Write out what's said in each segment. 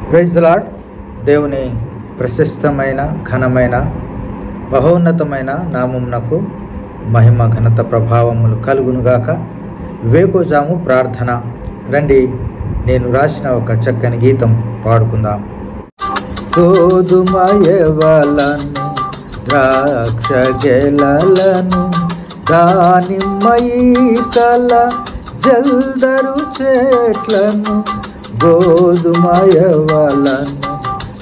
Praise the lord. దేవుని ప్రశస్తమైన ఘనమైన మహోన్నతమైన నామమునకు మహిమ ఘనత ప్రభావములు కలుగునుగాక. వేకోజాము ప్రార్థన. రండి, నేను రాసిన ఒక చక్కని గీతం పాడుకుందాం. గోధుమయవలను ద్రాక్ష గెలలను దానిమ్మ ఈతల జల్దరు చెట్లను, గోధుమయవలను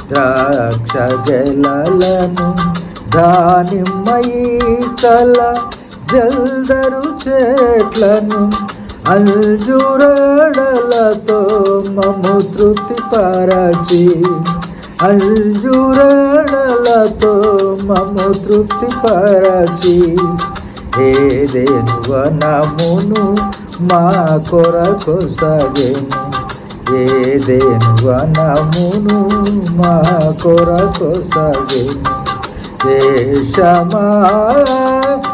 ద్రాక్ష గెలలను దానిమ్మ ఈతల జల్దరు చెట్లను, అంజూరడలతో మమ్ము తృప్తిపరచి, అంజూరడలతో మమ్ము తృప్తిపరచి, ఏదెను వనమును మా కొరకు సగెను, ఏదెను వనమును మా కొరకు సగెను. దేశమా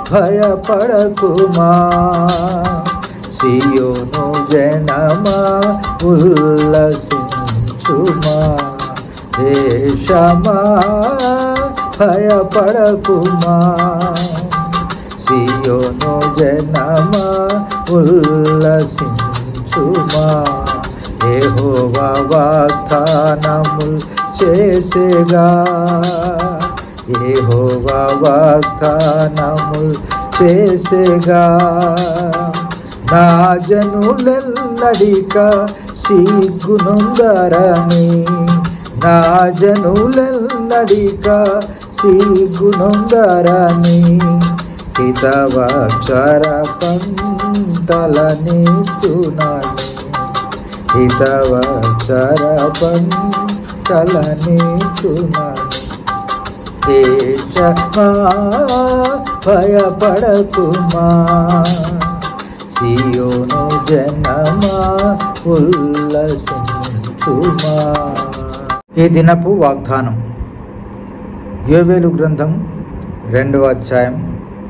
భయపడకుమా, సియోను జనమా ఉల్లసించుమా. దేశమా భయపడకుమా, సియోను జనమా ఉల్లసించుమా. యెహోవా వాగ్దానములు చేసేగా, యెహోవా వాగ్దానములు చేసేగా. నా జనులెల్లడిక సిగ్గునొందరని, నా జనులెల్లడిక సిగ్గునొందరని, హితవచర పంటలనిచ్చునని, హితవచర పంటలనిచ్చునని. దేశమా భయపడకుమా, సియోను జనమా ఉల్లసించుమా. ఈ దినపు వాగ్దానం యోవేలు గ్రంథం 2వ అధ్యాయం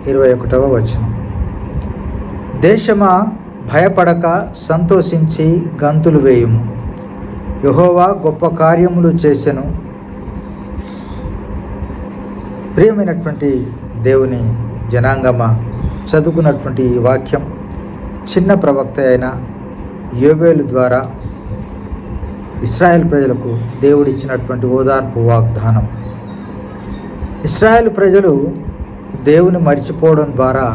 21వ వచనం. దేశమా భయపడక సంతోషించి గంతులు వేయుము, యెహోవా గొప్ప కార్యములు చేసెను. ప్రియమైనటువంటి దేవుని జనాంగమా, చదువుకున్నటువంటి ఈ వాక్యం చిన్న ప్రవక్త అయిన యోవేలు ద్వారా ఇశ్రాయేల్ ప్రజలకు దేవుడిచ్చినటువంటి ఓదార్పు వాగ్దానం. ఇశ్రాయేల్ ప్రజలు దేవుని మర్చిపోవడం ద్వారా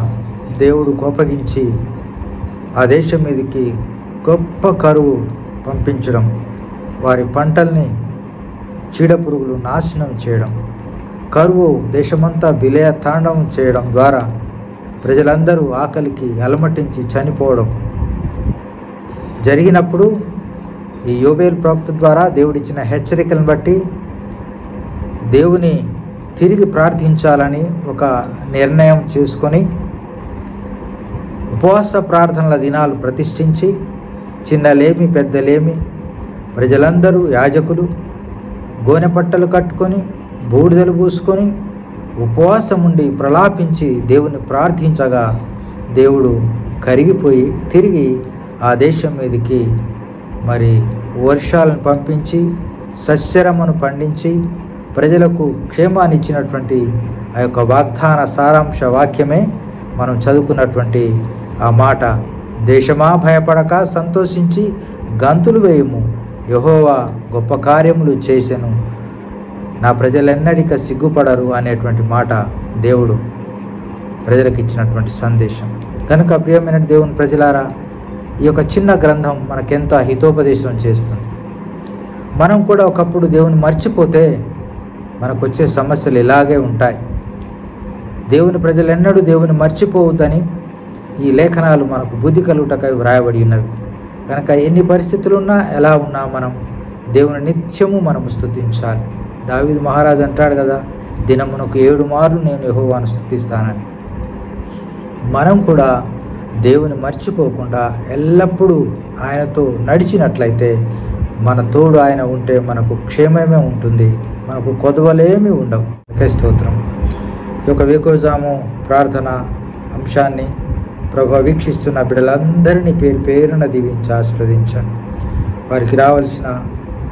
దేవుడు కోపగించి ఆ దేశం మీదకి గొప్ప కరువు పంపించడం, వారి పంటల్ని చీడపురుగులు నాశనం చేయడం, కరువు దేశమంతా విలయ తాండవం చేయడం ద్వారా ప్రజలందరూ ఆకలికి అలమటించి చనిపోవడం జరిగినప్పుడు ఈ యోవేలు ప్రవక్త ద్వారా దేవుడిచ్చిన హెచ్చరికలను బట్టి దేవుని తిరిగి ప్రార్థించాలని ఒక నిర్ణయం చేసుకొని ఉపవాస ప్రార్థనల దినాలు ప్రతిష్ఠించి చిన్నలేమి పెద్దలేమి ప్రజలందరూ యాజకులు గోనెపట్టలు కట్టుకొని బూడిదలు పూసుకొని ఉపవాసం ఉండి ప్రలాపించి దేవుని ప్రార్థించగా దేవుడు కరిగిపోయి తిరిగి ఆ దేశం మీదకి మరి వర్షాలను పంపించి సస్యరమను పండించి ప్రజలకు క్షేమాన్ని ఇచ్చినటువంటి ఆ యొక్క వాగ్దాన సారాంశ వాక్యమే మనం చదువుకున్నటువంటి ఆ మాట. దేశమా భయపడక సంతోషించి గంతులు వేయము, యెహోవా గొప్ప కార్యములు చేసెను, నా ప్రజలెన్నడిక సిగ్గుపడరు అనేటువంటి మాట దేవుడు ప్రజలకు ఇచ్చినటువంటి సందేశం. కనుక ప్రియమైన దేవుని ప్రజలారా, ఈ యొక్క చిన్న గ్రంథం మనకెంతో హితోపదేశం చేస్తుంది. మనం కూడా ఒకప్పుడు దేవుని మర్చిపోతే మనకు వచ్చే సమస్యలు ఇలాగే ఉంటాయి. దేవుని ప్రజలెన్నడూ దేవుని మర్చిపోవద్దని ఈ లేఖనాలు మనకు బుద్ధి కలుగుటకై వ్రాయబడి ఉన్నవి. కనుక ఎన్ని పరిస్థితులున్నా ఎలా ఉన్నా మనం దేవుని నిత్యము మనము స్తుతించాలి. దావీదు మహారాజు అంటాడు కదా, దినమునకు 7 మార్లు నేను యెహోవాను స్తుతిస్తానని. మనం కూడా దేవుని మర్చిపోకుండా ఎల్లప్పుడూ ఆయనతో నడిచినట్లయితే, మన తోడు ఆయన ఉంటే మనకు క్షేమమే ఉంటుంది, మనకు కొదవలేమీ ఉండవు. స్తోత్రం. ఈ యొక్క వేకోజాము ప్రార్థన అంశాన్ని ప్రభు వీక్షిస్తున్న బిడ్డలందరినీ పేరు పేరున దీవించి ఆస్వాదించండి. వారికి రావాల్సిన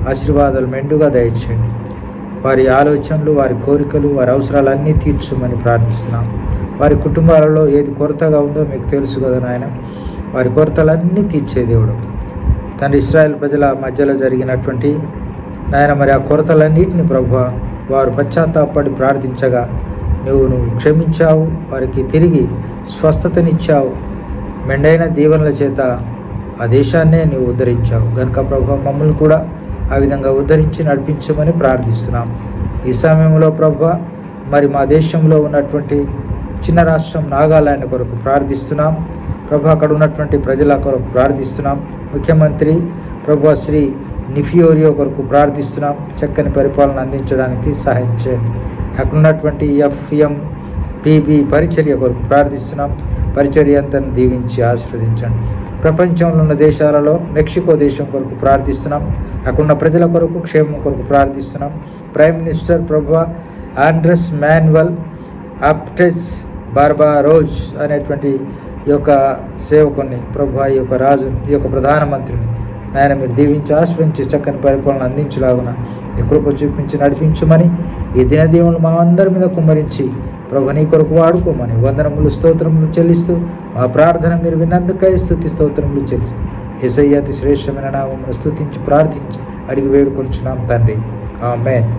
ఆశీర్వాదాలు మెండుగా దయచేయండి. వారి ఆలోచనలు, వారి కోరికలు, వారి అవసరాలన్నీ తీర్చమని ప్రార్థిస్తున్నాం. వారి కుటుంబాలలో ఏది కొరతగా ఉందో మీకు తెలుసు కదా నాయన. వారి కొరతలన్నీ తీర్చే దేవుడు తండ్రి. ఇశ్రాయేల్ ప్రజల మధ్యలో జరిగినటువంటి నాయన మరి ఆ కొరతలన్నింటినీ ప్రభువా వారు పశ్చాత్తాపడి ప్రార్థించగా నువ్వు క్షమించావు, వారికి తిరిగి స్వస్థతనిచ్చావు. మెండైన దీవెనల చేత ఆ దేశాన్నే నువ్వు ఉద్ధరించావు కనుక ప్రభువా మమ్మల్ని కూడా ఆ విధంగా ఉద్ధరించి నడిపించమని ప్రార్థిస్తున్నాం. ఈ సమయంలో ప్రభువా మరి మా దేశంలో ఉన్నటువంటి చిన్న రాష్ట్రం నాగాలాండ్ కొరకు ప్రార్థిస్తున్నాం ప్రభు. అక్కడ ఉన్నటువంటి ప్రజల కొరకు ప్రార్థిస్తున్నాం. ముఖ్యమంత్రి ప్రభువా శ్రీ నిఫియోరియో కొరకు ప్రార్థిస్తున్నాం. చక్కని పరిపాలన అందించడానికి సహాయం చేయండి. అక్కడ ఉన్నటువంటి FMPB పరిచర్య కొరకు ప్రార్థిస్తున్నాం. పరిచర్య అంతా దీవించి ఆశీర్వదించండి. ప్రపంచంలో ఉన్న దేశాలలో మెక్సికో దేశం కొరకు ప్రార్థిస్తున్నాం. అక్కడున్న ప్రజల కొరకు క్షేమం కొరకు ప్రార్థిస్తున్నాం. ప్రైమ్ మినిస్టర్ ప్రభువా ఆండ్రెస్ మాన్యువల్ ఆప్టెస్ బార్బారోజ్ అనేటువంటి ఈ యొక్క సేవకుని ప్రభువా ఈ యొక్క రాజుని ఈ యొక్క ప్రధానమంత్రిని నాయన మీరు దీవించి ఆశ్రయించి చక్కని పరిపాలన అందించలాగున ఈ కృప చూపించి నడిపించమని ఈ దినదీవులు మా అందరి మీద కుమ్మరించి ప్రభు నీ కొరకు వాడుకోమని వందనములు స్తోత్రములు చెల్లిస్తూ మా ప్రార్థన మీరు విన్నందుకై స్తుతి స్తోత్రములు చెల్లిస్తూ యేసయ్య అతి శ్రేష్టమైన నామమును స్తుతించి ప్రార్థించి అడిగి వేడుకొంచున్నాం తండ్రి. ఆమేన్.